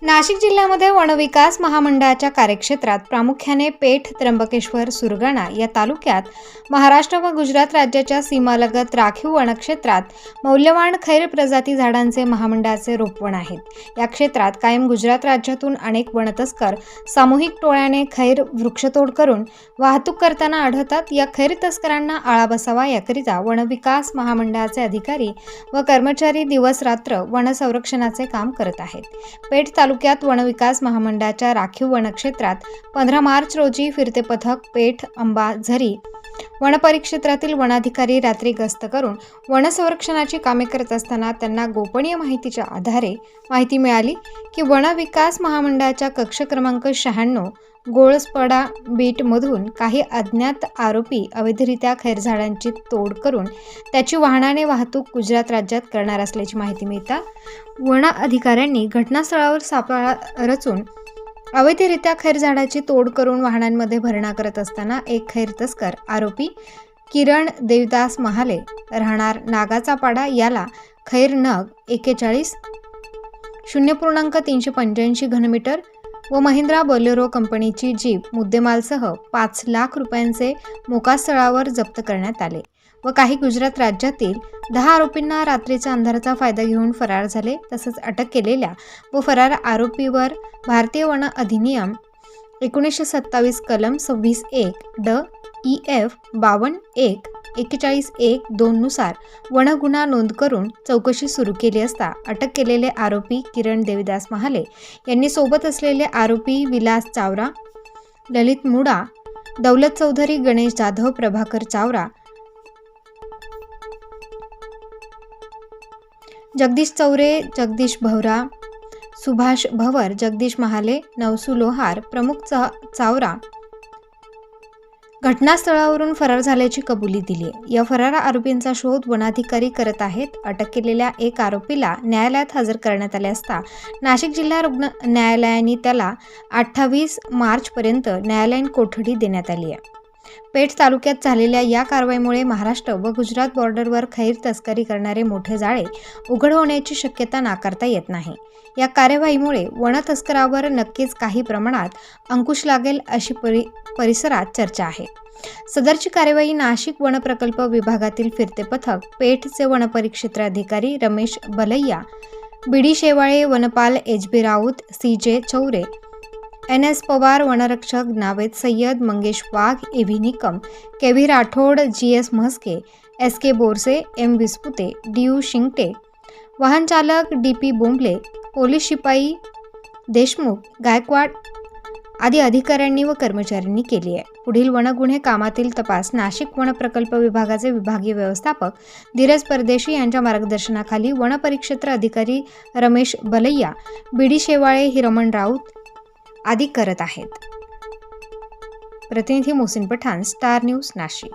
नाशिक जिल्ह्यामध्ये वनविकास महामंडळाच्या कार्यक्षेत्रात प्रामुख्याने पेठ, त्र्यंबकेश्वर, सुरगाणा या तालुक्यात महाराष्ट्र व गुजरात राज्याच्या सीमालगत राखीव वनक्षेत्रात मौल्यवान खैर प्रजाती झाडांचे महामंडळाचे रोपवन आहेत। या क्षेत्रात कायम गुजरात राज्यातून अनेक वनतस्कर सामूहिक टोळ्याने खैर वृक्षतोड करून वाहतूक करताना आढळतात। या खैर तस्करांना आळा बसावा याकरिता वनविकास महामंडळाचे अधिकारी व कर्मचारी दिवस रात्र वन संरक्षणाचे काम करत आहेत। पेठ तालुक्यात वनविकास महामंडळाच्या राखीव वनक्षेत्रात 15 मार्च रोजी फिरते पथक पेठ, अंबा, झरी वनपरिक्षेत्रातील वनाधिकारी रात्री गस्त करून वन संरक्षणाची कामे करत असताना त्यांना गोपनीय माहितीच्या आधारे माहिती मिळाली की वनविकास महामंडळाच्या कक्ष क्रमांक 96 गोळसपाडा बीटमधून काही अज्ञात आरोपी अवैधरित्या खैर झाडांची तोड करून त्याची वाहनाने वाहतूक गुजरात राज्यात करणार असल्याची माहिती मिळता वन अधिकाऱ्यांनी घटनास्थळावर सापळा रचून अवैधरित्या खैर झाडाची तोड करून वाहनांमध्ये भरणा करत असताना एक खैर तस्कर आरोपी किरण देवदास महाले राहणार नागाचा पाडा याला खैर नग 41 0.385 घनमीटर व महिंद्रा बोलेरो कंपनीची जीप मुद्देमालसह 5 लाख रुपयांचे मोकास्थळावर जप्त करण्यात आले व काही गुजरात राज्यातील 10 आरोपींना रात्रीचा अंधाराचा फायदा घेऊन फरार झाले। तसंच अटक केलेल्या व फरार आरोपीवर भारतीय वन अधिनियम 1927 कलम 26(1) ड EF 52(1) 41(1) नुसार वन गुन्हा नोंद करून चौकशी सुरू केली असता अटक केलेले आरोपी किरण देवदास महाले यांनी सोबत असलेले आरोपी विलास चावरा, ललित मुडा, दौलत चौधरी, गणेश जाधव, प्रभाकर चावरा, जगदीश चौरे, जगदीश भवरा, सुभाष भवर, जगदीश महाले, नवसू लोहार प्रमुख चावरा घटनास्थळावरून फरार झाल्याची कबुली दिली आहे। या फरार आरोपींचा शोध वनाधिकारी करत आहेत। अटक केलेल्या एक आरोपीला न्यायालयात हजर करण्यात आले असता नाशिक जिल्हा रुग्ण न्यायालयाने त्याला 28 मार्चपर्यंत न्यायालयीन कोठडी देण्यात आली आहे। पेठ तालुक्यात झालेल्या या कारवाईमुळे महाराष्ट्र व गुजरात बॉर्डरवर खैर तस्करी करणारे मोठे जाळे उघड होण्याची शक्यता नाकारता येत नाही। या कार्यवाहीमुळे वन तस्करावर नक्कीच काही प्रमाणात अंकुश लागेल अशी परिसरात चर्चा आहे। सदरची कार्यवाही नाशिक वन प्रकल्प विभागातील फिरते पथक पेठचे वनपरिक्षेत्र अधिकारी रमेश बलैया, बीडी शेवाळे, वनपाल HB Raut, CJ Chaure, NS Pawar, वनरक्षक नावेद सय्यद, मंगेश वाघ, AV Nikam, KV Rathod, GS Mhaske, SK Borse, M Vispute, DU Shingte, वाहन चालक DP बोंबले, पोलीस शिपाई देशमुख, गायकवाड आदी अधिकाऱ्यांनी व कर्मचाऱ्यांनी केली आहे। पुढील वनगुन्हे कामातील तपास नाशिक वन प्रकल्प विभागाचे विभागीय व्यवस्थापक धीरज परदेशी यांच्या मार्गदर्शनाखाली वनपरिक्षेत्र अधिकारी रमेश बलैया, बीडी शेवाळे, हिरमण राऊत आदी करत आहेत। प्रतिनिधी मोहसिन पठाण, स्टार न्यूज, नाशिक।